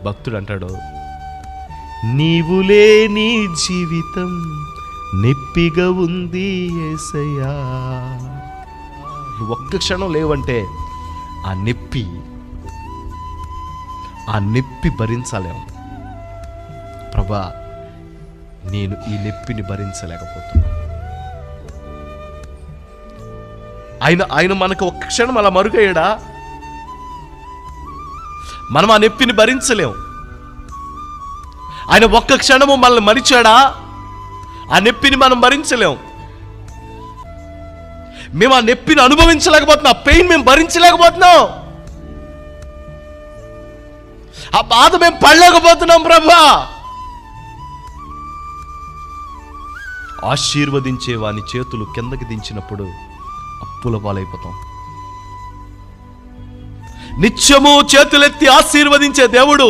భక్తుడు అంటాడు, నీవు లేని జీవితం నొప్పిగా ఉంది యేసయ్యా. ఒక్క క్షణం లేవంటే ఆ నొప్పి భరించలేము. ప్రభా, నేను ఈ నొప్పిని భరించలేకపోతున్నా. ఆయన మనకు ఒక్క క్షణం అలా మరుగయ్యాడా? మనం ఆ నొప్పిని భరించలేం. ఆయన ఒక్క క్షణము మనల్ని మరిచాడా? ఆ నొప్పిని మనం భరించలేం. మేము ఆ నొప్పిని అనుభవించలేకపోతున్నాం. ఆ పెయిన్ మేము భరించలేకపోతున్నాం. ఆ బాధ మేము పడలేకపోతున్నాం. ప్రభా, ఆశీర్వదించే వాని చేతులు కిందకి దించినప్పుడు అప్పుల పాలైపోతాం. నిత్యము చేతులెత్తి ఆశీర్వదించే దేవుడు